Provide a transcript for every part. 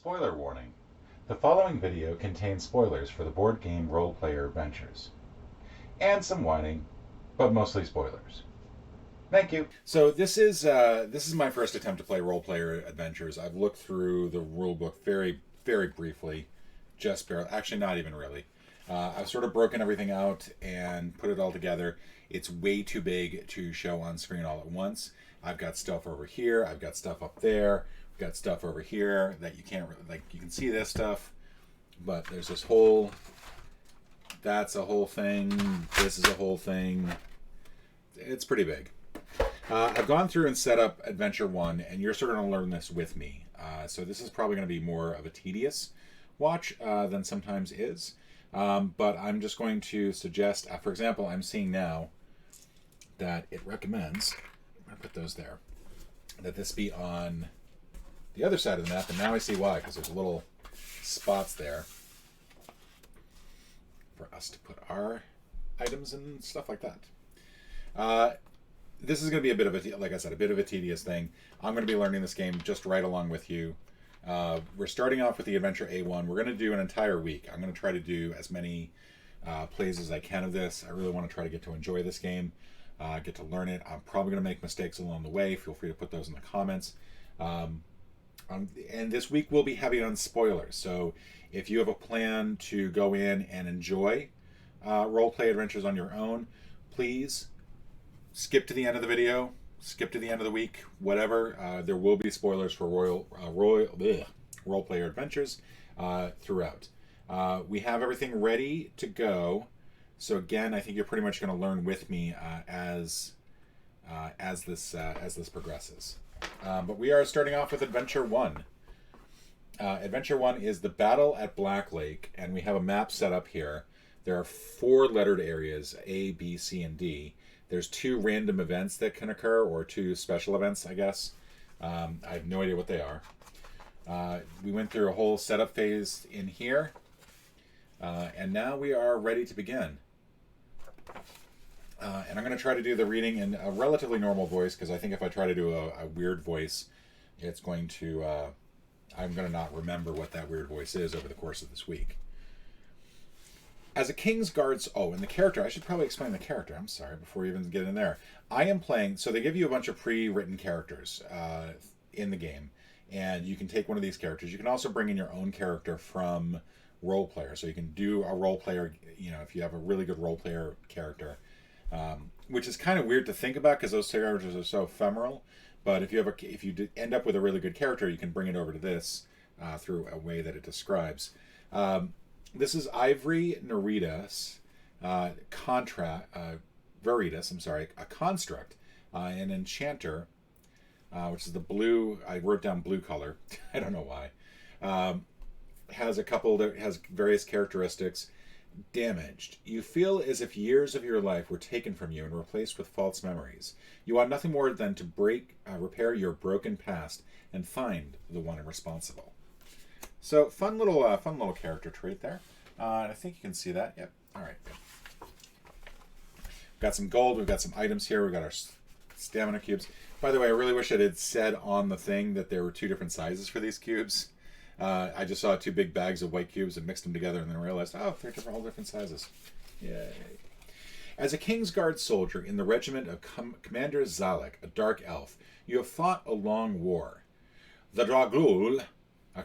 Spoiler warning. The following video contains spoilers for the board game Role Player Adventures. And some whining, but mostly spoilers. Thank you. So this is my first attempt to play Role Player Adventures. I've looked through the rulebook very, very briefly. Just barely. Actually, not even really. I've sort of broken everything out and put it all together. It's way too big to show on screen all at once. I've got stuff over here. I've got stuff up there. I've got stuff over here that you can't really, like, you can see this stuff, but there's this whole, that's a whole thing. This is a whole thing. It's pretty big. I've gone through and set up Adventure 1, and you're sort of going to learn this with me. So this is probably going to be more of a tedious watch than sometimes is. But I'm just going to suggest, for example, I'm seeing now that it recommends, I'm going to put those there, that this be on the other side of the map, and now I see why, because there's little spots there for us to put our items and stuff like that. This is going to be a bit of a, like I said, a bit of a tedious thing. I'm going to be learning this game just right along with you. We're starting off with the Adventure A1. We're going to do an entire week. I'm going to try to do as many plays as I can of this. I really want to try to get to enjoy this game, get to learn it. I'm probably going to make mistakes along the way. Feel free to put those in the comments. And this week will be heavy on spoilers. So if you have a plan to go in and enjoy role-play adventures on your own, please skip to the end of the video, skip to the end of the week, whatever. There will be spoilers for role-player adventures throughout. We have everything ready to go. So again, I think you're pretty much going to learn with me as this progresses. But we are starting off with Adventure 1. Adventure 1 is the Battle at Black Lake, and we have a map set up here. There are 4 lettered areas, A, B, C, and D. There's 2 random events that can occur, or 2 special events, I guess. I have no idea what they are. We went through a whole setup phase in here, and now we are ready to begin. And I'm going to try to do the reading in a relatively normal voice, because I think if I try to do a weird voice, it's going to, I'm going to not remember what that weird voice is over the course of this week. As a King's Guard... Oh, and the character. I should probably explain the character. I'm sorry, before we even get in there. I am playing... So they give you a bunch of pre-written characters in the game. And you can take one of these characters. You can also bring in your own character from role player. So you can do a role player... You know, if you have a really good role player character. Which is kind of weird to think about, because those characters are so ephemeral. But if you end up with a really good character, you can bring it over to this through a way that it describes. This is Ivory Neritas, Veritas, a construct, an enchanter, which is the blue, I wrote down blue color, I don't know why, has a couple that has various characteristics. Damaged. You feel as if years of your life were taken from you and replaced with false memories. You want nothing more than to repair your broken past and find the one responsible. So fun little character trait there. I think you can see that. Yep. All right. Good. We've got some gold. We've got some items here. We've got our stamina cubes. By the way, I really wish it had said on the thing that there were 2 different sizes for these cubes. I just saw 2 big bags of white cubes and mixed them together, and then realized, oh, they're all different sizes. Yay. As a King's Guard soldier in the regiment of Commander Zalek, a dark elf, you have fought a long war. The Dragul, a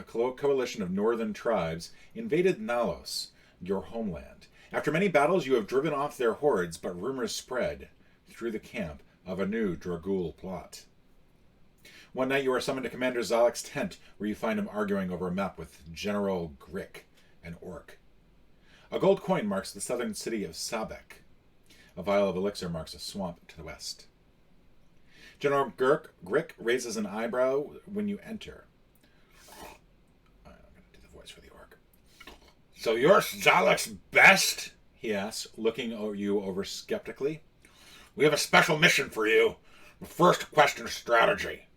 coalition of northern tribes, invaded Nalos, your homeland. After many battles, you have driven off their hordes, but rumors spread through the camp of a new Dragul plot. One night you are summoned to Commander Zalek's tent, where you find him arguing over a map with General Grick, an orc. A gold coin marks the southern city of Sabek. A vial of elixir marks a swamp to the west. General Grick raises an eyebrow when you enter. I'm going to do the voice for the orc. So you're Zalek's best? He asks, looking at you over skeptically. We have a special mission for you. First, question strategy.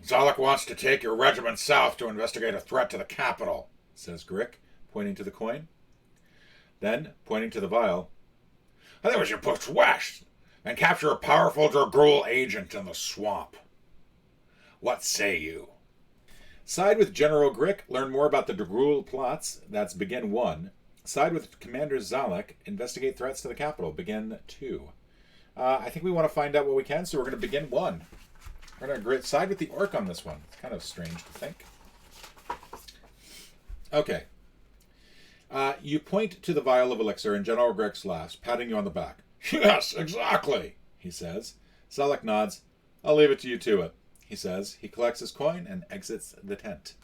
Zalek wants to take your regiment south to investigate a threat to the capital, says Grick, pointing to the coin. Then, pointing to the vial, I think we should push west and capture a powerful Dragul agent in the swamp. What say you? Side with General Grick, learn more about the Dragul plots. That's begin 1. Side with Commander Zalek, investigate threats to the capital. Begin 2. I think we want to find out what we can, so we're going to begin 1. We're going to side with the orc on this one. It's kind of strange to think. Okay. You point to the vial of elixir, and General Grick laughs, patting you on the back. Yes, exactly, he says. Zalek nods. I'll leave it to you to it, he says. He collects his coin and exits the tent.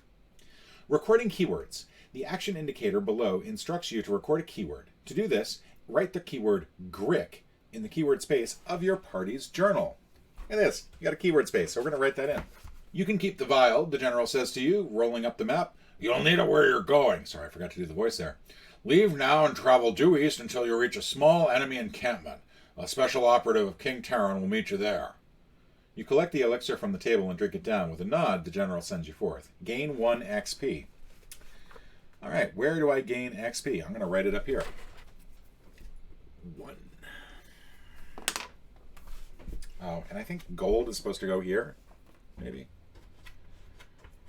Recording keywords. The action indicator below instructs you to record a keyword. To do this, write the keyword Grick in the keyword space of your party's journal. Look at this. You got a keyword space, so we're going to write that in. You can keep the vial, the general says to you, rolling up the map. You'll need it where you're going. Sorry, I forgot to do the voice there. Leave now and travel due east until you reach a small enemy encampment. A special operative of King Terran will meet you there. You collect the elixir from the table and drink it down. With a nod, the general sends you forth. Gain 1 XP. All right, where do I gain XP? I'm going to write it up here. 1. Oh, and I think gold is supposed to go here. Maybe.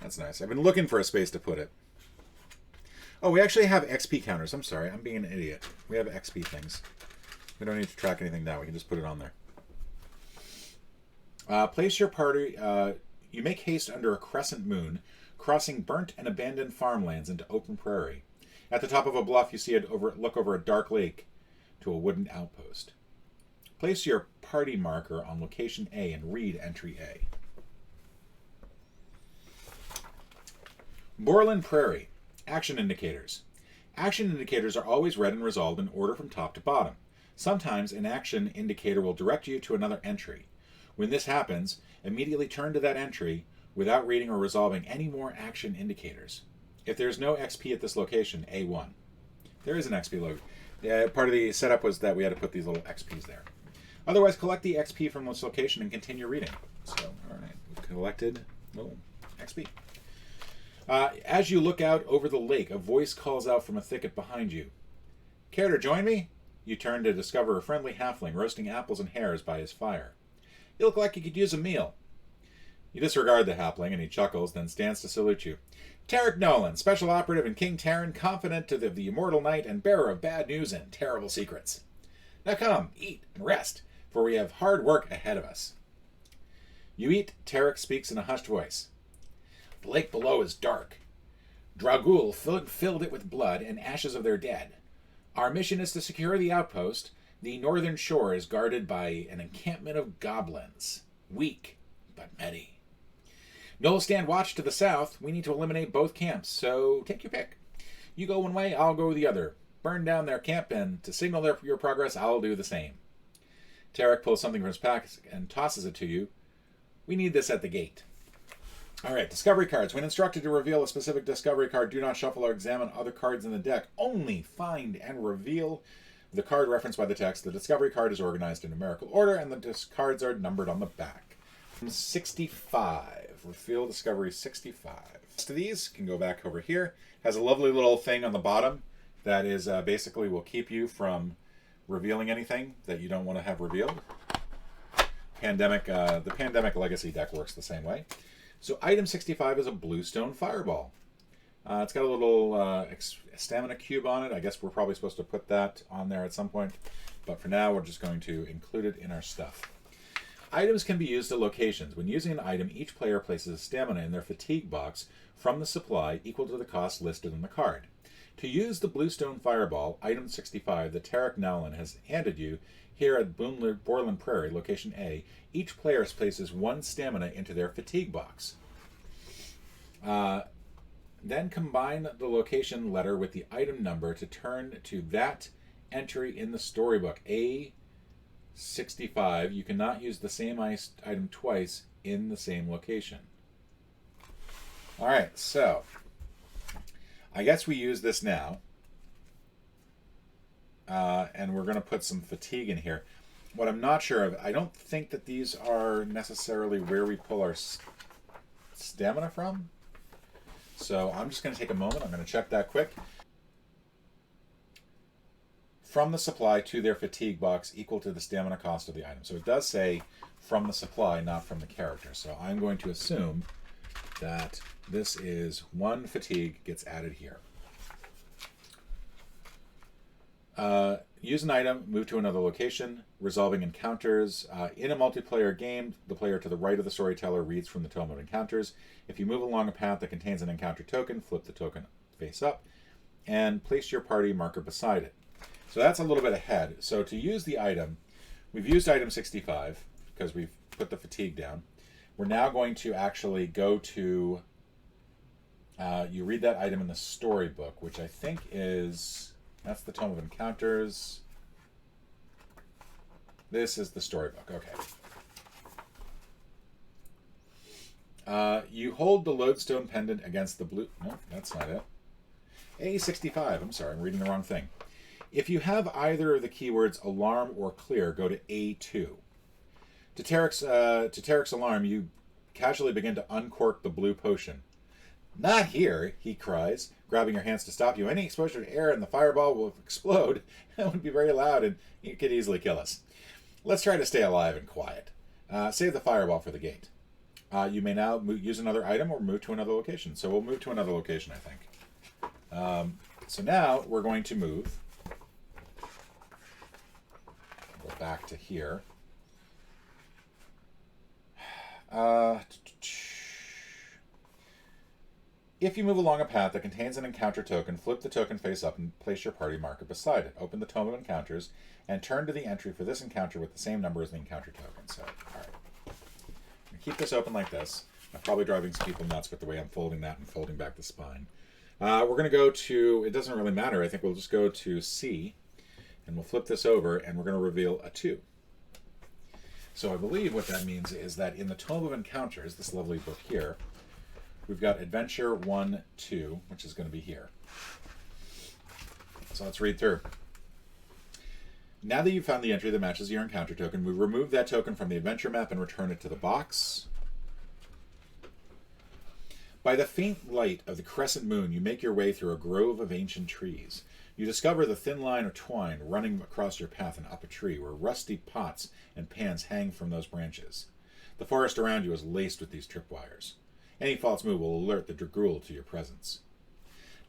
That's nice. I've been looking for a space to put it. Oh, we actually have XP counters. I'm sorry. I'm being an idiot. We have XP things. We don't need to track anything now. We can just put it on there. Place your party... you make haste under a crescent moon, crossing burnt and abandoned farmlands into open prairie. At the top of a bluff, you see look over a dark lake to a wooden outpost. Place your party marker on location A and read entry A. Borland Prairie. Action indicators. Action indicators are always read and resolved in order from top to bottom. Sometimes an action indicator will direct you to another entry. When this happens, immediately turn to that entry without reading or resolving any more action indicators. If there is no XP at this location, A1. There is an XP load. Part of the setup was that we had to put these little XPs there. Otherwise, collect the XP from this location and continue reading. So, all right, we've collected XP. As you look out over the lake, a voice calls out from a thicket behind you. Care to join me? You turn to discover a friendly halfling roasting apples and hares by his fire. You look like you could use a meal. You disregard the halfling, and he chuckles, then stands to salute you. Tarek Nolan, special operative in King Terran, confidant of the immortal night and bearer of bad news and terrible secrets. Now come, eat and rest, for we have hard work ahead of us. You eat, Tarek speaks in a hushed voice. The lake below is dark. Dragul filled it with blood and ashes of their dead. Our mission is to secure the outpost. The northern shore is guarded by an encampment of goblins. Weak, but many. No'll stand watch to the south. We need to eliminate both camps, so take your pick. You go one way, I'll go the other. Burn down their camp, and to signal your progress, I'll do the same. Tarek pulls something from his pack and tosses it to you. We need this at the gate. All right, discovery cards. When instructed to reveal a specific discovery card, do not shuffle or examine other cards in the deck. Only find and reveal the card referenced by the text. The discovery card is organized in numerical order, and the cards are numbered on the back. From 65. Reveal discovery 65. To these can go back over here. Has a lovely little thing on the bottom that is basically will keep you from revealing anything that you don't want to have revealed. The Pandemic Legacy deck works the same way. So item 65 is a bluestone fireball. It's got a little stamina cube on it. I guess we're probably supposed to put that on there at some point. But for now, we're just going to include it in our stuff. Items can be used at locations. When using an item, each player places a stamina in their fatigue box from the supply equal to the cost listed on the card. To use the bluestone fireball, item 65 that Tarek Nolan has handed you here at Borland Prairie, location A, each player places 1 stamina into their fatigue box. Then combine the location letter with the item number to turn to that entry in the storybook. A65. You cannot use the same item twice in the same location. Alright, so I guess we use this now. And we're going to put some fatigue in here. What I'm not sure of, I don't think that these are necessarily where we pull our stamina from. So I'm just going to take a moment. I'm going to check that quick. From the supply to their fatigue box equal to the stamina cost of the item. So it does say from the supply, not from the character. So I'm going to assume that this is 1 fatigue gets added here. Use an item, move to another location, resolving encounters. In a multiplayer game, the player to the right of the storyteller reads from the Tome of Encounters. If you move along a path that contains an encounter token, flip the token face up and place your party marker beside it. So that's a little bit ahead. So to use the item, we've used item 65 because we've put the fatigue down. We're now going to actually go to, you read that item in the storybook, which I think is... That's the Tome of Encounters. This is the storybook. Okay. You hold the lodestone pendant against the blue... No, that's not it. A65. I'm sorry, I'm reading the wrong thing. If you have either of the keywords alarm or clear, go to A2. To Tarek's alarm, you casually begin to uncork the blue potion. Not here, he cries, grabbing your hands to stop you. Any exposure to air and the fireball will explode. That would be very loud and it could easily kill us. Let's try to stay alive and quiet. Save the fireball for the gate. You may now use another item or move to another location. So we'll move to another location, I think. So now we're going to move. Go back to here. If you move along a path that contains an encounter token, flip the token face up and place your party marker beside it. Open the Tome of Encounters and turn to the entry for this encounter with the same number as the encounter token. So, all right. Keep this open like this. I'm probably driving some people nuts with the way I'm folding that and folding back the spine. We're going to go to, it doesn't really matter, I think we'll just go to C, and we'll flip this over, and we're going to reveal a 2. So I believe what that means is that in the Tome of Encounters, this lovely book here, we've got Adventure 1, 2, which is going to be here. So let's read through. Now that you've found the entry that matches your encounter token, we remove that token from the adventure map and return it to the box. By the faint light of the crescent moon, you make your way through a grove of ancient trees. You discover the thin line of twine running across your path and up a tree, where rusty pots and pans hang from those branches. The forest around you is laced with these tripwires. Any false move will alert the Dragul to your presence.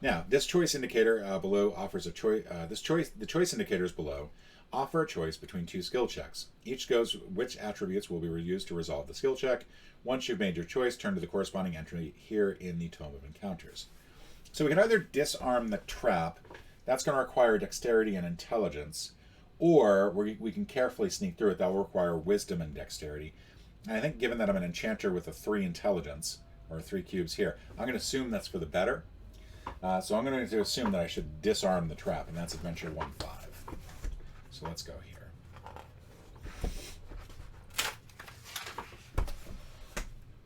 Now, this choice indicator below offers a choice. The choice indicators below offer a choice between 2 skill checks. Each goes which attributes will be used to resolve the skill check. Once you've made your choice, turn to the corresponding entry here in the Tome of Encounters. So we can either disarm the trap. That's going to require dexterity and intelligence, or we can carefully sneak through it. That will require wisdom and dexterity. And I think given that I'm an enchanter with a 3 intelligence, or 3 cubes here, I'm going to assume that's for the better. So I'm going to assume that I should disarm the trap, and that's Adventure 1-5. So let's go here.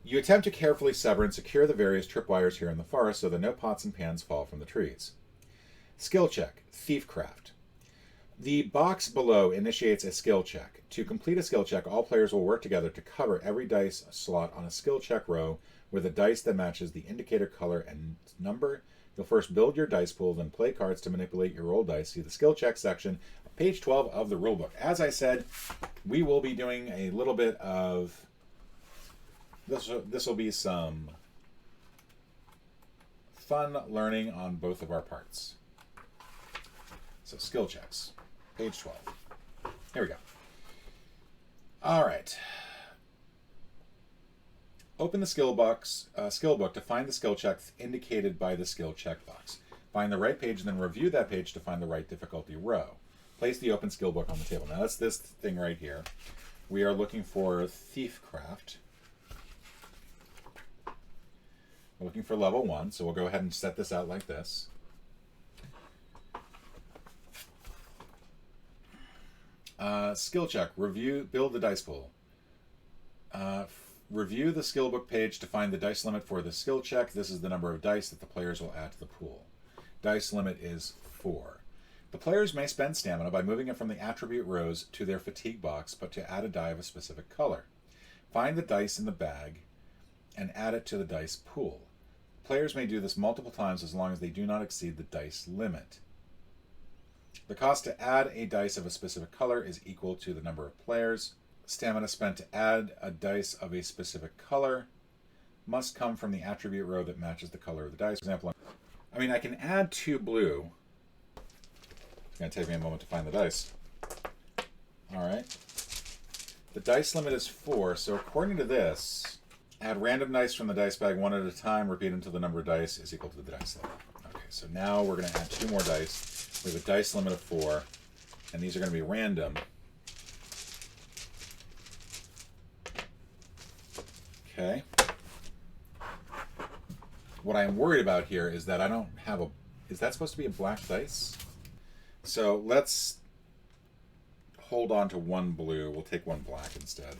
You attempt to carefully sever and secure the various tripwires here in the forest so that no pots and pans fall from the trees. Skill check, Thiefcraft. The box below initiates a skill check. To complete a skill check, all players will work together to cover every dice slot on a skill check row with a dice that matches the indicator color and number. You'll first build your dice pool, then play cards to manipulate your roll dice. See the skill check section, page 12 of the rulebook. As I said, we will be doing a little bit of... This will be some fun learning on both of our parts. So skill checks, page 12. Here we go. All right. Open the skill book to find the skill check indicated by the skill check box. Find the right page and then review that page to find the right difficulty row. Place the open skill book on the table. Now that's this thing right here. We are looking for Thiefcraft. We're looking for level 1, so we'll go ahead and set this out like this. Skill check. Review. Build the dice pool. Review the skill book page to find the dice limit for the skill check. This is the number of dice that the players will add to the pool. Dice limit is 4. The players may spend stamina by moving it from the attribute rows to their fatigue box, but to add a die of a specific color. Find the dice in the bag and add it to the dice pool. Players may do this multiple times as long as they do not exceed the dice limit. The cost to add a dice of a specific color is equal to the number of players. Stamina spent to add a dice of a specific color must come from the attribute row that matches the color of the dice. For example, I mean, I can add 2 blue. It's going to take me a moment to find the dice. All right. The dice limit is 4, so according to this, add random dice from the dice bag 1 at a time, repeat until the number of dice is equal to the dice limit. Okay, so now we're going to add 2 more dice. We have a dice limit of 4, and these are going to be random. Okay. What I'm worried about here is that I don't have a... Is that supposed to be a black dice? So let's hold on to 1 blue. We'll take 1 black instead.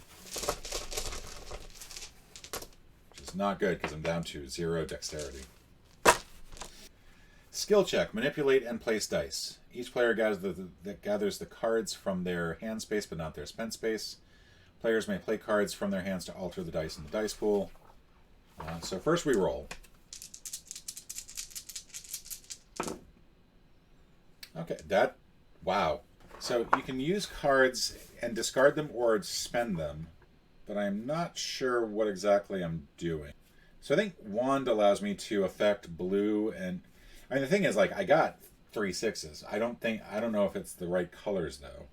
Which is not good because I'm down to 0 dexterity. Skill check. Manipulate and place dice. Each player gathers the cards from their hand space but not their spent space. Players may play cards from their hands to alter the dice in the dice pool. So first we roll. Okay, wow. So you can use cards and discard them or spend them, but I'm not sure what exactly I'm doing. So I think Wand allows me to affect blue and... I mean, the thing is, like, I got 3 6s. I don't know if it's the right colors, though.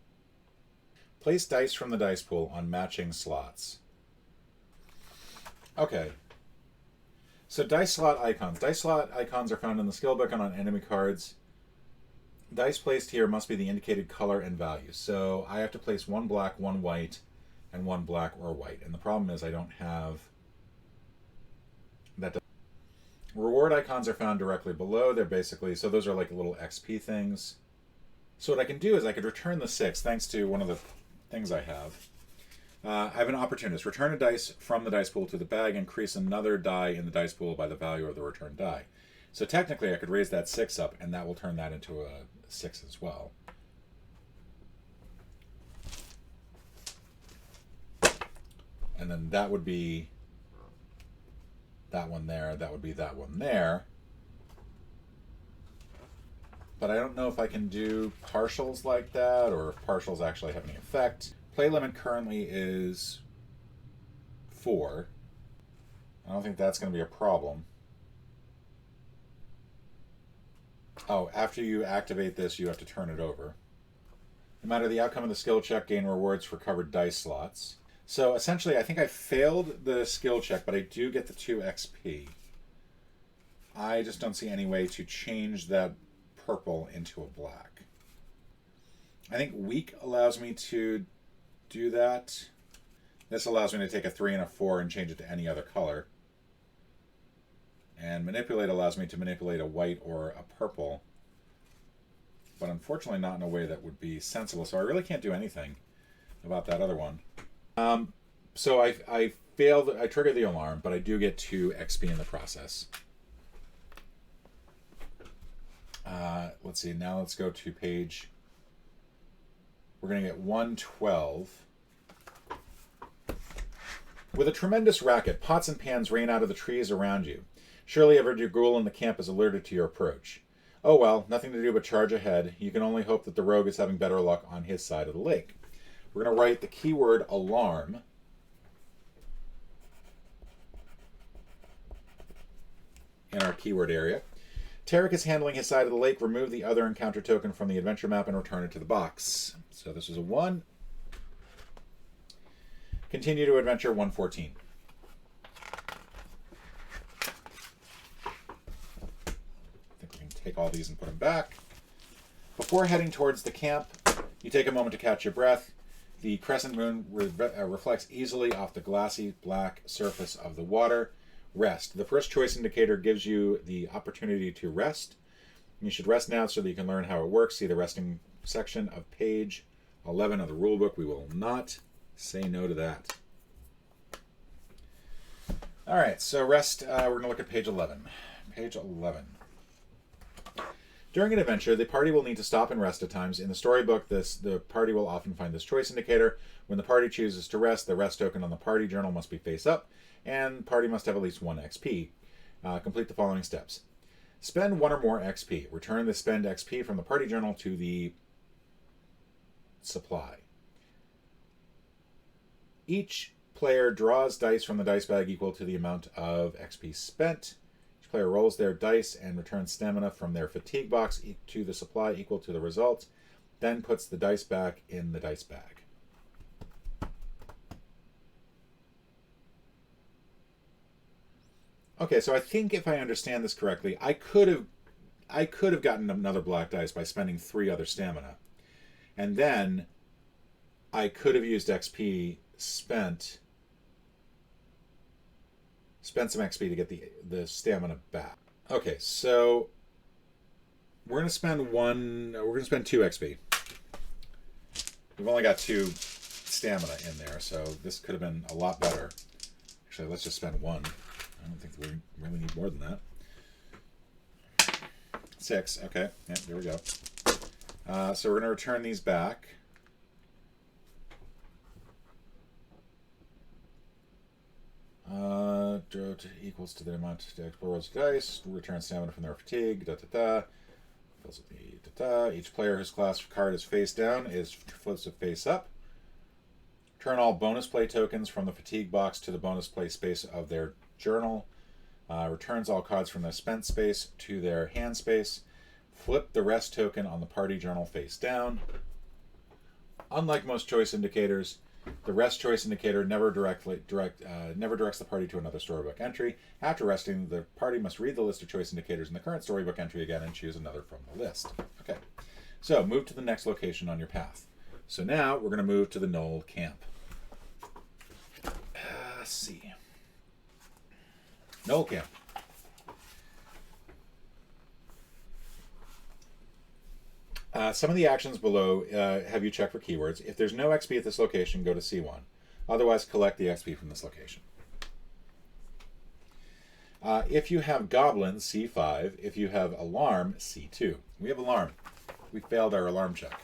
Place dice from the dice pool on matching slots. Okay. So dice slot icons. Dice slot icons are found in the skill book and on enemy cards. Dice placed here must be the indicated color and value. So I have to place 1 black, 1 white, and 1 black or white. And the problem is I don't have that. Reward icons are found directly below. They're basically, so those are like little XP things. So what I can do is I could return the 6 thanks to one of the things I have. I have an opportunist. Return a dice from the dice pool to the bag. Increase another die in the dice pool by the value of the returned die. So technically I could raise that 6 up and that will turn that into a 6 as well. And then that would be that one there, that would be that one there. But I don't know if I can do partials like that or if partials actually have any effect. Play limit currently is 4. I don't think that's going to be a problem. Oh, after you activate this, you have to turn it over. No matter the outcome of the skill check, gain rewards for covered dice slots. So essentially, I think I failed the skill check, but I do get the 2 XP. I just don't see any way to change that purple into a black. I think weak allows me to do that. This allows me to take a 3 and a 4 and change it to any other color. And manipulate allows me to manipulate a white or a purple. But unfortunately not in a way that would be sensible. So I really can't do anything about that other one. So I failed. I triggered the alarm, but I do get 2 XP in the process. Let's see. Now let's go to page... We're going to get 112. With a tremendous racket, pots and pans rain out of the trees around you. Surely every ghoul in the camp is alerted to your approach. Oh well, nothing to do but charge ahead. You can only hope that the rogue is having better luck on his side of the lake. We're going to write the keyword alarm. In our keyword area. Tarek is handling his side of the lake. Remove the other encounter token from the adventure map and return it to the box. So this was a 1. Continue to adventure 114. I think we can take all these and put them back. Before heading towards the camp, you take a moment to catch your breath. The crescent moon reflects easily off the glassy black surface of the water. Rest. The first choice indicator gives you the opportunity to rest. You should rest now so that you can learn how it works. See the resting section of page 11 of the rulebook. We will not say no to that. All right, so rest. We're going to look at page 11. Page 11. During an adventure, the party will need to stop and rest at times. In the storybook, the party will often find this choice indicator. When the party chooses to rest, the rest token on the party journal must be face up, and the party must have at least 1 XP. Complete the following steps. Spend 1 or more XP. Return the spend XP from the party journal to the supply. Each player draws dice from the dice bag equal to the amount of XP spent. Each player rolls their dice and returns stamina from their fatigue box to the supply equal to the result, then puts the dice back in the dice bag. Okay, so I think if I understand this correctly, I could have gotten another black dice by spending 3 other stamina. And then I could have used XP, spent some XP to get the stamina back. Okay, so we're going to spend 2 XP. We've only got 2 stamina in there, so this could have been a lot better. Actually, let's just spend 1. I don't think we really need more than that. 6, okay. Yeah, there we go. So we're going to return these back. Equals to the amount to explore dice. Return stamina from their fatigue. Fills with the Each player whose class card is face down is flips it face up. Turn all bonus play tokens from the fatigue box to the bonus play space of their journal. Returns all cards from their spent space to their hand space. Flip the rest token on the party journal face down. Unlike most choice indicators, the rest choice indicator never directs the party to another storybook entry. After resting, the party must read the list of choice indicators in the current storybook entry again and choose another from the list. Okay, so move to the next location on your path. So now we're going to move to the Knoll camp. Let's see. Knoll camp. Some of the actions below have you check for keywords. If there's no XP at this location, go to C1. Otherwise, collect the XP from this location. If you have goblins, C5. If you have alarm, C2. We have alarm. We failed our alarm check.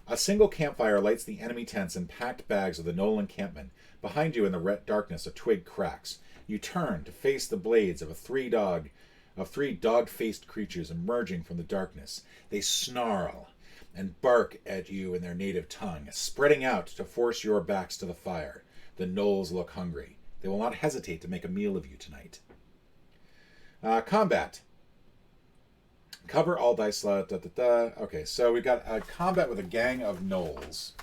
A single campfire lights the enemy tents and packed bags of the Knoll encampment. Behind you in the darkness, a twig cracks. You turn to face the blades of three dog-faced creatures emerging from the darkness. They snarl and bark at you in their native tongue, spreading out to force your backs to the fire. The Knolls look hungry. They will not hesitate to make a meal of you tonight. Combat. Cover all dice slot. Okay, so we've got a combat with a gang of Knolls.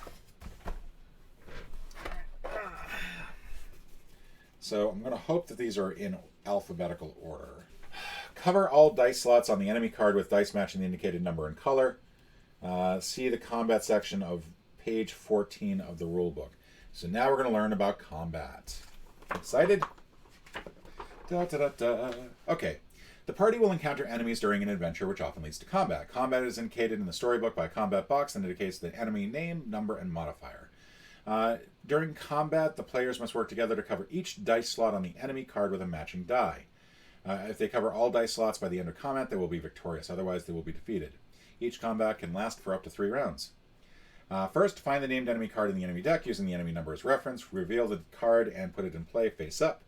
So I'm going to hope that these are in alphabetical order. Cover all dice slots on the enemy card with dice matching the indicated number and color. See the combat section of page 14 of the rulebook. So now we're going to learn about combat. Excited? Okay. The party will encounter enemies during an adventure, which often leads to combat. Combat is indicated in the storybook by a combat box and indicates the enemy name, number, and modifier. During combat, the players must work together to cover each dice slot on the enemy card with a matching die. If they cover all dice slots by the end of combat, they will be victorious. Otherwise, they will be defeated. Each combat can last for up to 3 rounds. First, find the named enemy card in the enemy deck using the enemy number as reference. Reveal the card and put it in play face up.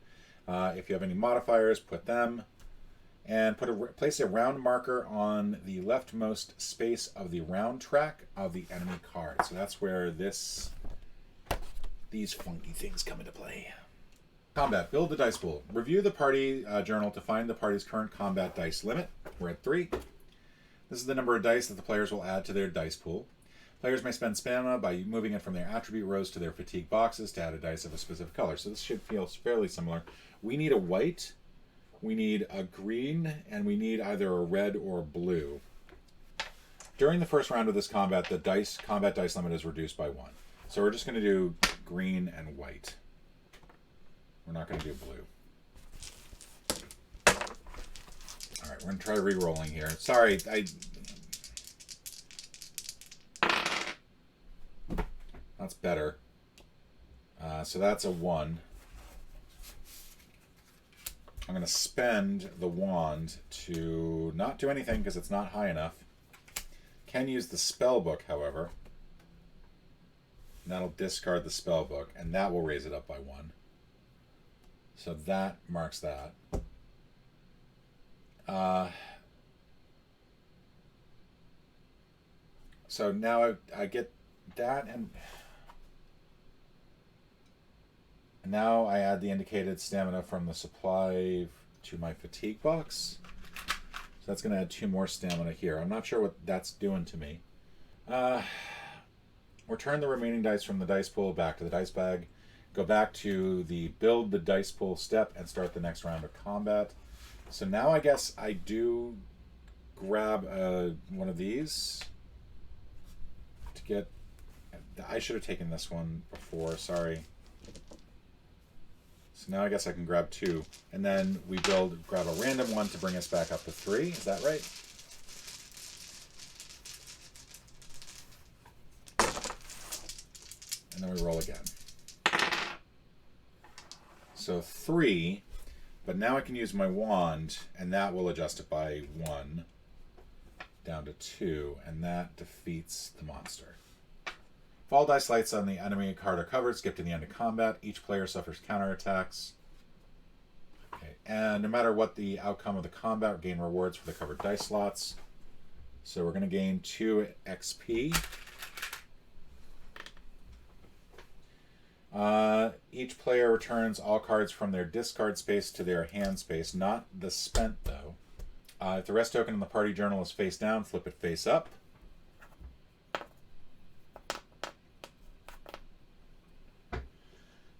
If you have any modifiers, put them. And place a round marker on the leftmost space of the round track of the enemy card. So that's where these funky things come into play. Combat. Build the dice pool. Review the party journal to find the party's current combat dice limit. We're at 3. This is the number of dice that the players will add to their dice pool. Players may spend stamina by moving it from their attribute rows to their fatigue boxes to add a dice of a specific color. So this should feel fairly similar. We need a white, we need a green, and we need either a red or blue. During the first round of this combat, the combat dice limit is reduced by 1. So we're just going to do green and white. We're not going to do blue. Alright, we're going to try re-rolling here. Sorry, that's better. So that's a 1. I'm going to spend the wand to not do anything because it's not high enough. Can use the spell book, however. And that'll discard the spell book, and that will raise it up by 1. So that marks that. So now I get that, and And now I add the indicated stamina from the supply to my fatigue box. So that's going to add 2 more stamina here. I'm not sure what that's doing to me. Return the remaining dice from the dice pool back to the dice bag. Go back to the build the dice pool step and start the next round of combat. So now I guess I do grab one of these to get... I should have taken this one before, sorry. So now I guess I can grab 2. And then we grab a random one to bring us back up to 3. Is that right? And then we roll again. So 3, but now I can use my wand, and that will adjust it by 1 down to 2, and that defeats the monster. If all dice lights on the enemy card are covered, skip to the end of combat. Each player suffers counterattacks. Okay, and no matter what the outcome of the combat, gain rewards for the covered dice slots. So we're going to gain 2 XP. Each player returns all cards from their discard space to their hand space, not the spent though. If the rest token in the party journal is face down, flip it face up.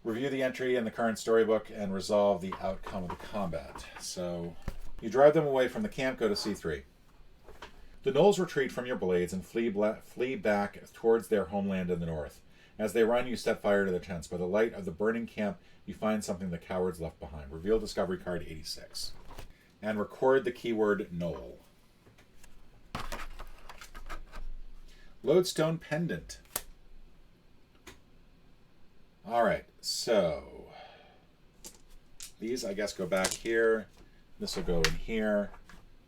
Review the entry in the current storybook and resolve the outcome of the combat. So you drive them away from the camp, go to C3. The gnolls retreat from your blades and flee back towards their homeland in the north. As they run, you set fire to their tents. By the light of the burning camp, you find something the cowards left behind. Reveal Discovery Card 86. And record the keyword Gnoll. Lodestone Pendant. Alright, so these I guess go back here. This will go in here.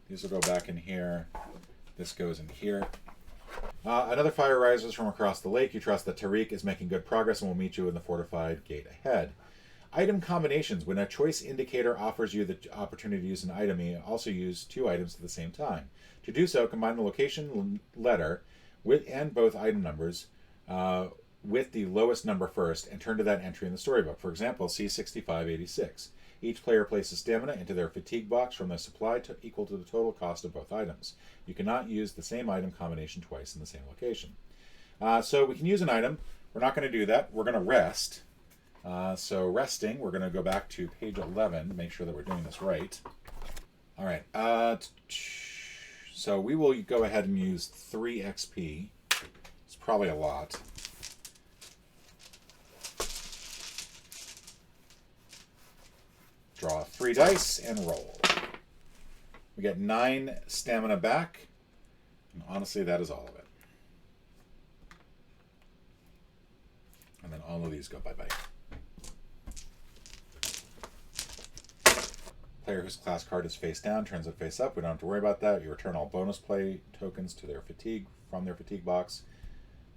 These will go back in here. This goes in here. Another fire rises from across the lake. You trust that Tariq is making good progress and will meet you in the fortified gate ahead. Item combinations. When a choice indicator offers you the opportunity to use an item, you also use 2 items at the same time. To do so, combine the location letter and both item numbers with the lowest number first and turn to that entry in the storybook. For example, C6586. Each player places stamina into their fatigue box from their supply equal to the total cost of both items. You cannot use the same item combination twice in the same location. So we can use an item. We're not going to do that. We're going to rest. So resting, we're going to go back to page 11 to make sure that we're doing this right. All right. So we will go ahead and use 3 XP. It's probably a lot. Draw 3 dice and roll. We get 9 stamina back. And honestly, that is all of it. And then all of these go bye-bye. Player whose class card is face down turns it face up. We don't have to worry about that. You return all bonus play tokens to their fatigue from their fatigue box.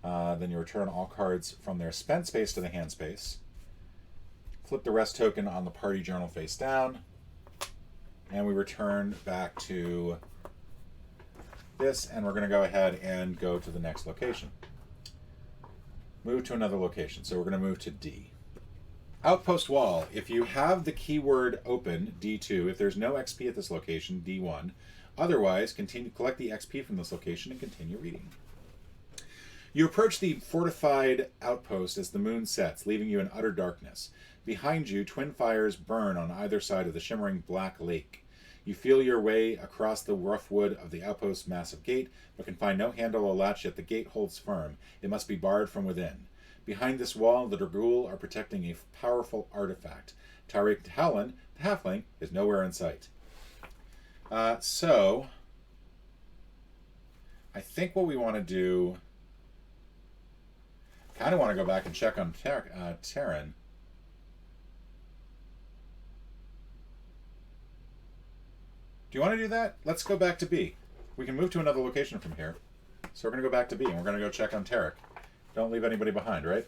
Then you return all cards from their spent space to the hand space. Flip the rest token on the party journal face down. And we return back to this, and we're going to go ahead and go to the next location. Move to another location. So we're going to move to D. Outpost wall. If you have the keyword open, D2. If there's no XP at this location, D1. Otherwise, collect the XP from this location and continue reading. You approach the fortified outpost as the moon sets, leaving you in utter darkness. Behind you, twin fires burn on either side of the shimmering black lake. You feel your way across the rough wood of the outpost's massive gate, but can find no handle or latch, yet the gate holds firm. It must be barred from within. Behind this wall, the Dragul are protecting a powerful artifact. Tariq Talon, the halfling, is nowhere in sight. So, I think what we want to do... kind of want to go back and check on Terran. Do you want to do that? Let's go back to B. We can move to another location from here. So we're going to go back to B, and we're going to go check on Tarek. Don't leave anybody behind, right?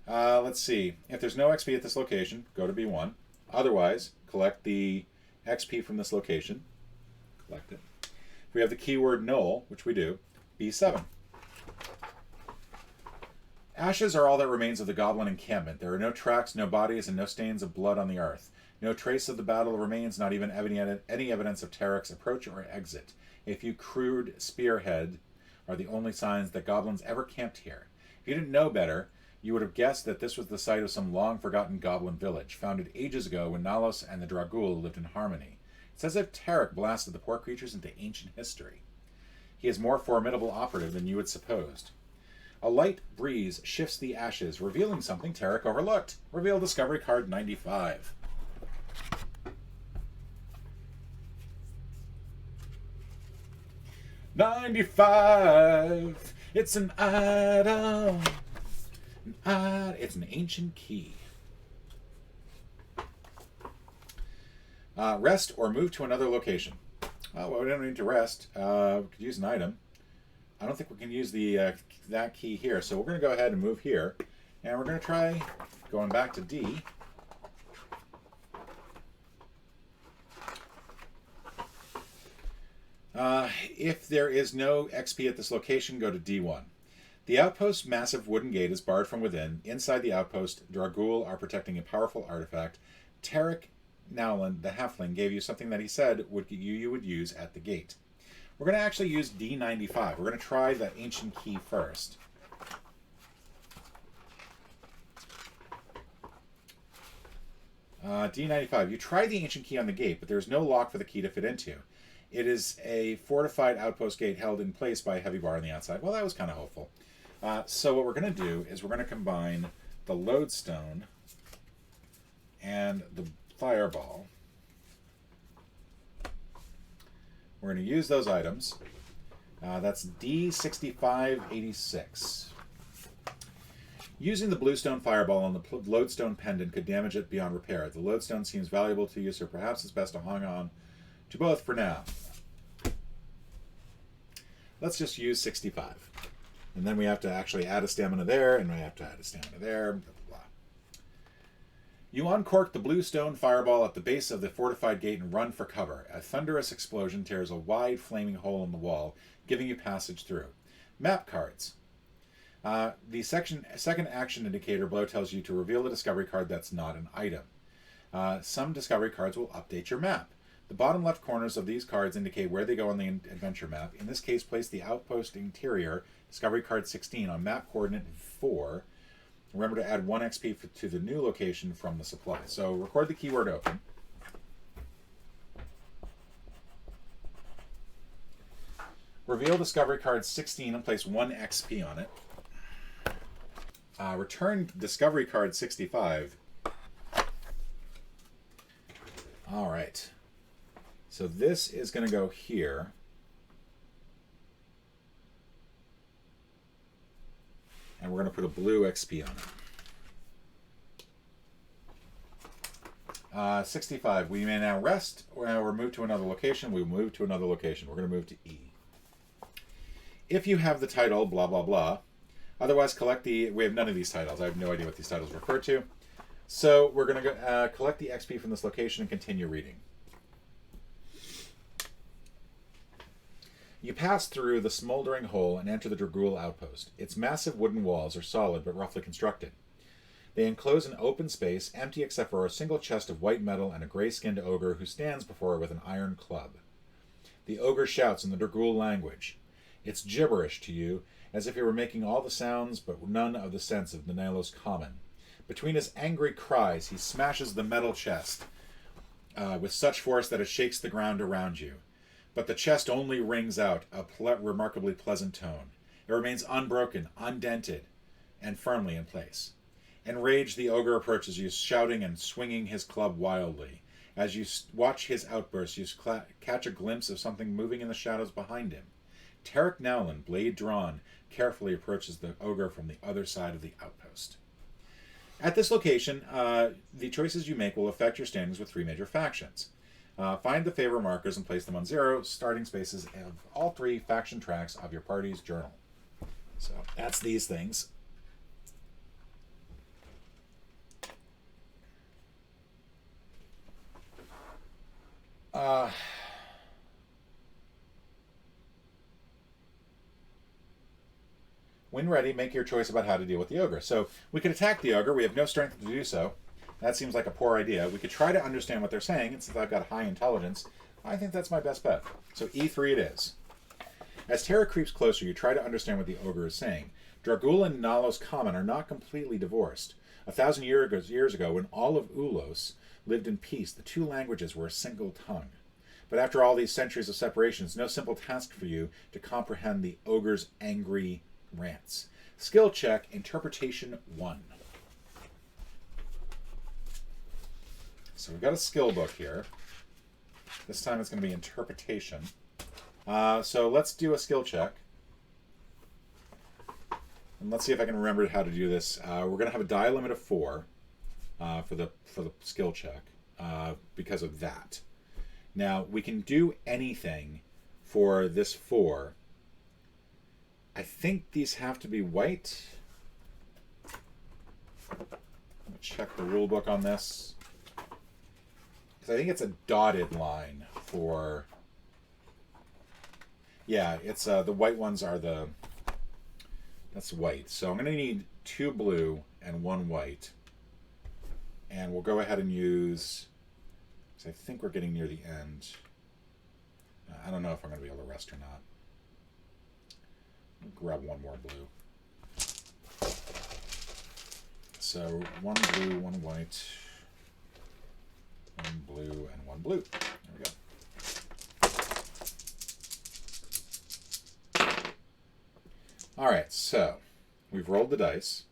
Let's see. If there's no XP at this location, go to B1. Otherwise, collect the XP from this location. Collect it. If we have the keyword null, which we do, B7. Ashes are all that remains of the goblin encampment. There are no tracks, no bodies, and no stains of blood on the earth. No trace of the battle remains, not even any evidence of Tarek's approach or exit. A few crude spearhead are the only signs that goblins ever camped here. If you didn't know better, you would have guessed that this was the site of some long-forgotten goblin village, founded ages ago when Nalos and the Dragul lived in harmony. It's as if Tarek blasted the poor creatures into ancient history. He is more formidable operative than you had supposed. A light breeze shifts the ashes, revealing something Tarek overlooked. Reveal Discovery Card 95. "95. It's an item. It's an ancient key. Rest or move to another location." Oh, well, we don't need to rest. We could use an item. I don't think we can use the that key here, so we're going to go ahead and move here. And we're going to try going back to D. If there is no XP at this location, go to D1. The outpost's massive wooden gate is barred from within. Inside the outpost, Dragul are protecting a powerful artifact. Tarek Nowland, the halfling, gave you something that he said you would use at the gate. We're going to actually use D95. We're going to try that ancient key first. D95. You try the ancient key on the gate, but there's no lock for the key to fit into. It is a fortified outpost gate held in place by a heavy bar on the outside. Well, that was kind of hopeful. So what we're going to do is we're going to combine the lodestone and the fireball. We're going to use those items. That's D6586. Using the bluestone fireball on the lodestone pendant could damage it beyond repair. The lodestone seems valuable to you, so perhaps it's best to hang on to both for now. Let's just use 65. And then we have to actually add a stamina there, and we have to add a stamina there, blah, blah, blah. You uncork the bluestone fireball at the base of the fortified gate and run for cover. A thunderous explosion tears a wide flaming hole in the wall, giving you passage through. Map cards. The second action indicator below tells you to reveal a discovery card that's not an item. Some discovery cards will update your map. The bottom left corners of these cards indicate where they go on the adventure map. In this case, place the outpost interior, discovery card 16, on map coordinate 4. Remember to add 1 XP to the new location from the supply. So record the keyword open. Reveal discovery card 16 and place 1 XP on it. Return discovery card 65. All right. So this is going to go here. And we're going to put a blue XP on it. 65. We may now rest or move to another location. We move to another location. We're going to move to E. If you have the title, blah, blah, blah. Otherwise, collect the... We have none of these titles. I have no idea what these titles refer to. So we're going to collect the XP from this location and continue reading. You pass through the smoldering hole and enter the Dragul outpost. Its massive wooden walls are solid but roughly constructed. They enclose an open space, empty except for a single chest of white metal and a gray-skinned ogre who stands before it with an iron club. The ogre shouts in the Dragul language. It's gibberish to you, as if he were making all the sounds but none of the sense of the Nalos common. Between his angry cries, he smashes the metal chest with such force that it shakes the ground around you. But the chest only rings out a remarkably pleasant tone. It remains unbroken, undented, and firmly in place. Enraged, the ogre approaches you, shouting and swinging his club wildly. As you watch his outbursts, you catch a glimpse of something moving in the shadows behind him. Tarek Nowland, blade drawn, carefully approaches the ogre from the other side of the outpost. At this location, the choices you make will affect your standings with 3 major factions. Find the favor markers and place them on 0 starting spaces of all 3 faction tracks of your party's journal. So that's these things. When ready, make your choice about how to deal with the ogre. So we could attack the ogre. We have no strength to do so. That seems like a poor idea. We could try to understand what they're saying, and since I've got high intelligence, I think that's my best bet. So E3 it is. As terror creeps closer, you try to understand what the ogre is saying. Dragul and Nalos Common are not completely divorced. 1,000 years ago, when all of Ulos lived in peace, the two languages were a single tongue. But after all these centuries of separation, it's no simple task for you to comprehend the ogre's angry rants. Skill check, Interpretation 1. So we've got a skill book here. This time it's going to be Interpretation. So let's do a skill check. And let's see if I can remember how to do this. We're going to have a die limit of 4 for the skill check because of that. Now, we can do anything for this 4. I think these have to be white. Let me check the rule book on this. Because I think it's a dotted line for... Yeah, it's the white ones are the... That's white. So I'm going to need 2 blue and 1 white. And we'll go ahead and use... Because I think we're getting near the end. I don't know if I'm going to be able to rest or not. I'll grab 1 more blue. So 1 blue, 1 white. 1 blue, and 1 blue. There we go. Alright, so we've rolled the dice.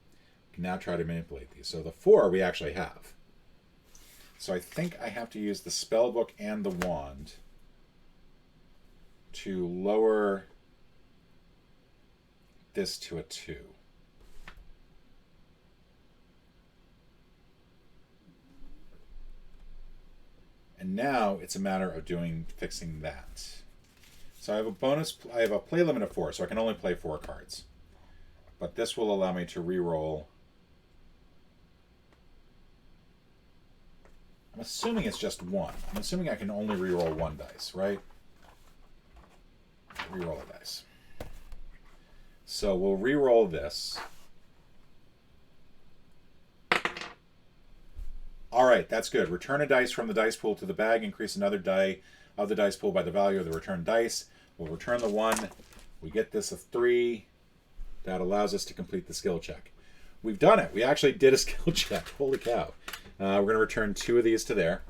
We can now try to manipulate these. So the 4 we actually have. So I think I have to use the spell book and the wand to lower this to a 2. And now it's a matter of fixing that. So I have a play limit of 4, so I can only play 4 cards. But this will allow me to re-roll. I'm assuming it's just 1. I'm assuming I can only re-roll 1 dice, right? Re-roll a dice. So we'll re-roll this. Alright, that's good. Return a dice from the dice pool to the bag. Increase another die of the dice pool by the value of the returned dice. We'll return the 1. We get this a 3. That allows us to complete the skill check. We've done it. We actually did a skill check. Holy cow. We're going to return 2 of these to there.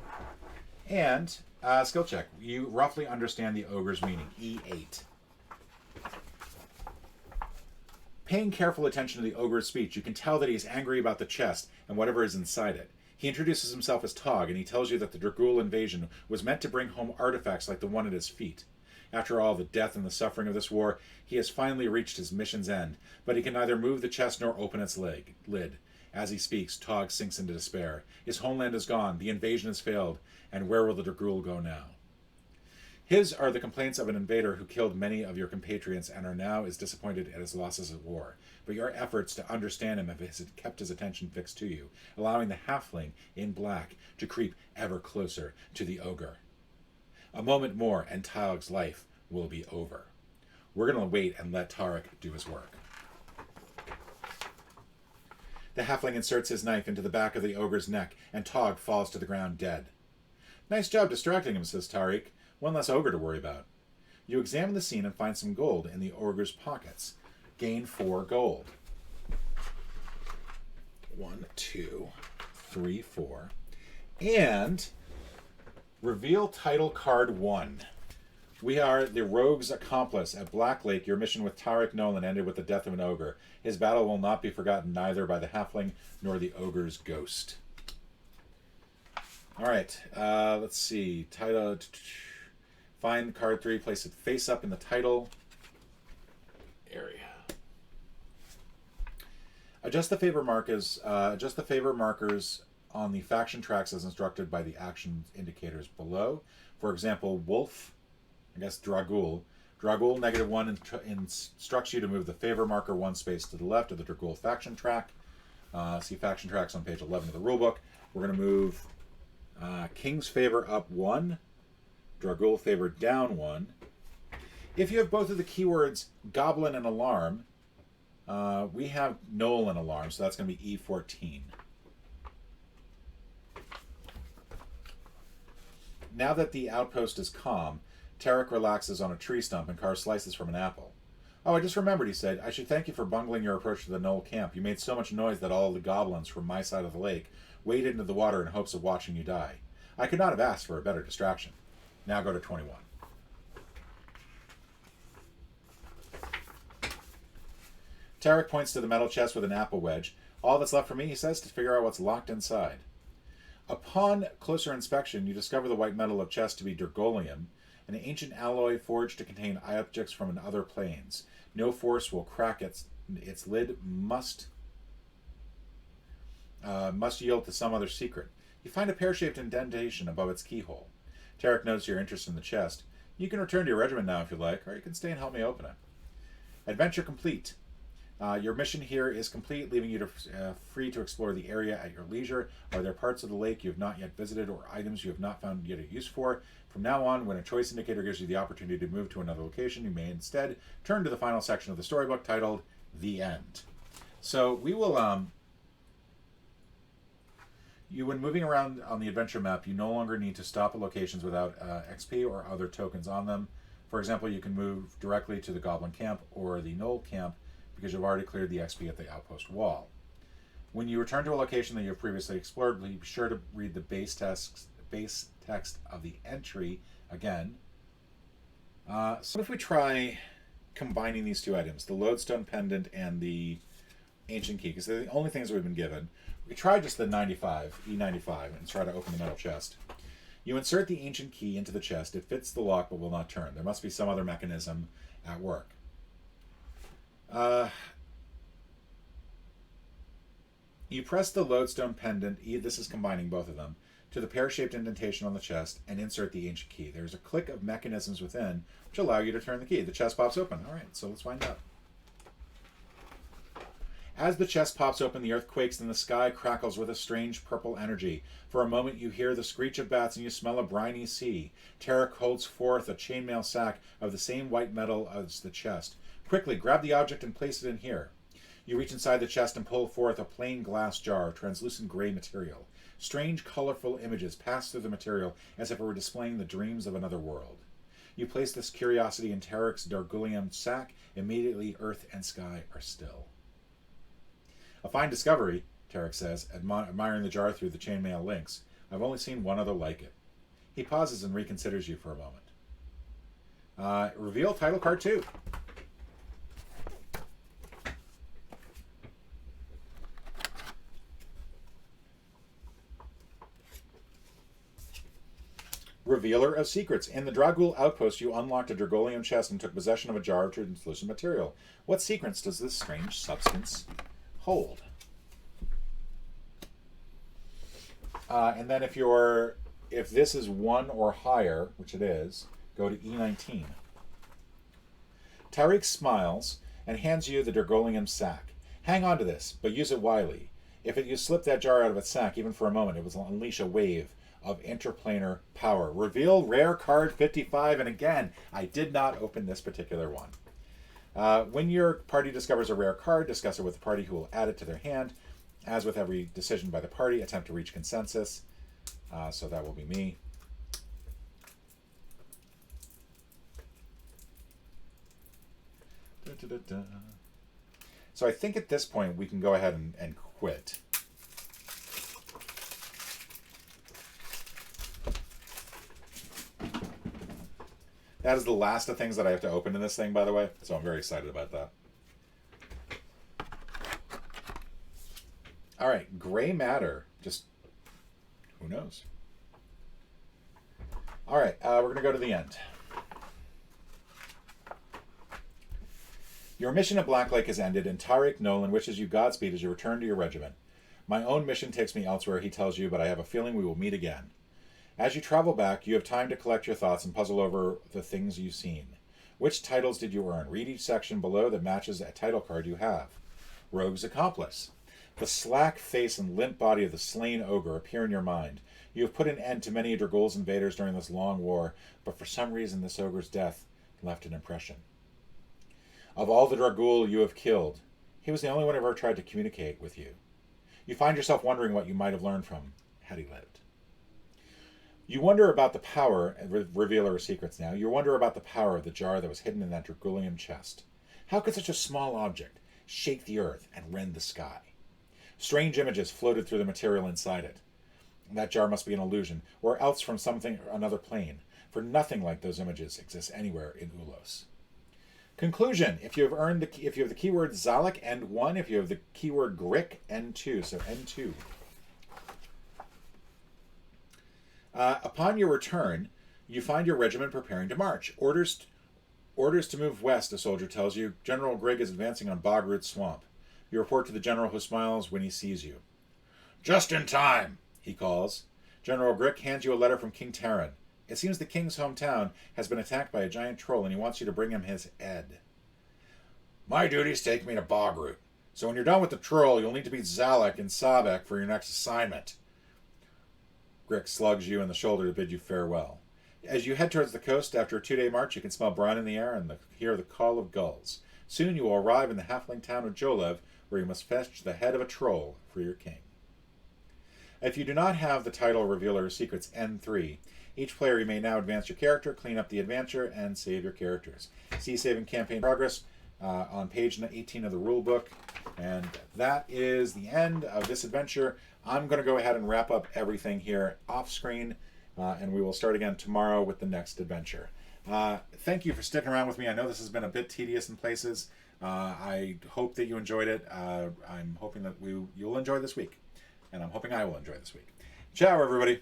And skill check. You roughly understand the ogre's meaning. E8. Paying careful attention to the ogre's speech, you can tell that he is angry about the chest and whatever is inside it. He introduces himself as Tog, and he tells you that the Dragul invasion was meant to bring home artifacts like the one at his feet. After all the death and the suffering of this war, he has finally reached his mission's end, but he can neither move the chest nor open its lid. As he speaks, Tog sinks into despair. His homeland is gone, the invasion has failed, and where will the Dragul go now? His are the complaints of an invader who killed many of your compatriots and are now as disappointed at his losses at war. But your efforts to understand him have kept his attention fixed to you, allowing the halfling in black to creep ever closer to the ogre. A moment more and Tog's life will be over. We're going to wait and let Tarek do his work. The halfling inserts his knife into the back of the ogre's neck, and Tog falls to the ground dead. Nice job distracting him, says Tariq. One less ogre to worry about. You examine the scene and find some gold in the ogre's pockets. Gain 4 gold. 1, 2, 3, 4. And reveal title card 1. We are the rogue's accomplice at Black Lake. Your mission with Tariq Nolan ended with the death of an ogre. His battle will not be forgotten neither by the halfling nor the ogre's ghost. All right, let's see. Title. Find card 3, place it face up in the title area. Adjust the favor markers. On the faction tracks as instructed by the action indicators below. For example, Wolf, I guess Dragul. Dragul -1 instructs you to move the favor marker 1 space to the left of the Dragul faction track. See faction tracks on page 11 of the rulebook. We're going to move King's favor up 1, Dragul favor down 1. If you have both of the keywords Goblin and Alarm, We have Nolan alarm, so that's going to be E14. Now that the outpost is calm, Tarek relaxes on a tree stump and carves slices from an apple. Oh, I just remembered, he said. I should thank you for bungling your approach to the Knoll camp. You made so much noise that all the goblins from my side of the lake waded into the water in hopes of watching you die. I could not have asked for a better distraction. Now go to 21. Tarek points to the metal chest with an apple wedge. All that's left for me, he says, to figure out what's locked inside. Upon closer inspection, you discover the white metal of chest to be Durgolium, an ancient alloy forged to contain objects from other planes. No force will crack its lid. Must yield to some other secret. You find a pear-shaped indentation above its keyhole. Tarek notes your interest in the chest. You can return to your regiment now if you like, or you can stay and help me open it. Adventure complete. Your mission here is complete, leaving you free to explore the area at your leisure. Are there parts of the lake you have not yet visited or items you have not found yet a use for? From now on, when a choice indicator gives you the opportunity to move to another location, you may instead turn to the final section of the storybook titled The End. So we will... when moving around on the adventure map, you no longer need to stop at locations without XP or other tokens on them. For example, you can move directly to the Goblin Camp or the Knoll Camp because you've already cleared the XP at the outpost wall. When you return to a location that you've previously explored, be sure to read the base text of the entry again. So if we try combining these two items, the lodestone pendant and the ancient key, because they're the only things that we've been given. We could try just the E95, and try to open the metal chest. You insert the ancient key into the chest. It fits the lock but will not turn. There must be some other mechanism at work. You press the lodestone pendant, this is combining both of them, to the pear-shaped indentation on the chest and insert the ancient key. There's a click of mechanisms within which allow you to turn the key. The chest pops open. All right, so let's find out. As the chest pops open, the earth quakes and the sky crackles with a strange purple energy. For a moment you hear the screech of bats and you smell a briny sea. Tarek holds forth a chainmail sack of the same white metal as the chest. Quickly, grab the object and place it in here. You reach inside the chest and pull forth a plain glass jar of translucent gray material. Strange, colorful images pass through the material as if it were displaying the dreams of another world. You place this curiosity in Tarek's Dargulium sack. Immediately, earth and sky are still. A fine discovery, Tarek says, admiring the jar through the chainmail links. I've only seen one other like it. He pauses and reconsiders you for a moment. Reveal title card 2. Revealer of secrets. In the Dragul outpost, you unlocked a Dragolium chest and took possession of a jar of translucent material. What secrets does this strange substance hold? And then if this is 1 or higher, which it is, go to E19. Tariq smiles and hands you the Dragolium sack. Hang on to this, but use it wisely. If you slip that jar out of its sack, even for a moment, it will unleash a wave of interplanar power. Reveal rare card 55, and again, I did not open this particular one. When your party discovers a rare card, discuss it with the party who will add it to their hand. As with every decision by the party, attempt to reach consensus. So that will be me. So I think at this point we can go ahead and quit. That is the last of things that I have to open in this thing, by the way. So I'm very excited about that. All right, gray matter. Just, who knows? All right, we're going to go to the end. Your mission at Black Lake has ended, and Tariq Nolan wishes you Godspeed as you return to your regiment. My own mission takes me elsewhere, he tells you, but I have a feeling we will meet again. As you travel back, you have time to collect your thoughts and puzzle over the things you've seen. Which titles did you earn? Read each section below that matches a title card you have. Rogue's Accomplice. The slack face and limp body of the slain ogre appear in your mind. You have put an end to many of Dragul's invaders during this long war, but for some reason this ogre's death left an impression. Of all the Dragul you have killed, He was the only one who ever tried to communicate with you. You find yourself wondering what you might have learned from had he lived. You wonder about the power, revealer of secrets now, you wonder about the power of the jar that was hidden in that Dragulian chest. How could such a small object shake the earth and rend the sky? Strange images floated through the material inside it. That jar must be an illusion, or else from something or another plane, for nothing like those images exists anywhere in Ulos. Conclusion: if you have the keyword Zalek, N1. If you have the keyword Grick, N2. So N2. Upon your return, you find your regiment preparing to march. Orders to move west, a soldier tells you. General Grigg is advancing on Bogroot Swamp. You report to the general, who smiles when he sees you. Just in time, he calls. General Grigg hands you a letter from King Taran. It seems the king's hometown has been attacked by a giant troll, and he wants you to bring him his head. My duties take me to Bogroot, so when you're done with the troll, you'll need to beat Zalek and Sabek for your next assignment. Grick slugs you in the shoulder to bid you farewell. As you head towards the coast after a 2-day march, you can smell brine in the air and hear the call of gulls. Soon you will arrive in the halfling town of Jolev, where you must fetch the head of a troll for your king. If you do not have the title Revealer of Secrets N3, each player you may now advance your character, clean up the adventure, and save your characters. See Saving Campaign Progress on page 18 of the rulebook. And that is the end of this adventure. I'm going to go ahead and wrap up everything here off screen, and we will start again tomorrow with the next adventure. Thank you for sticking around with me. I know this has been a bit tedious in places. I hope that you enjoyed it. I'm hoping that you'll enjoy this week, and I'm hoping I will enjoy this week. Ciao, everybody.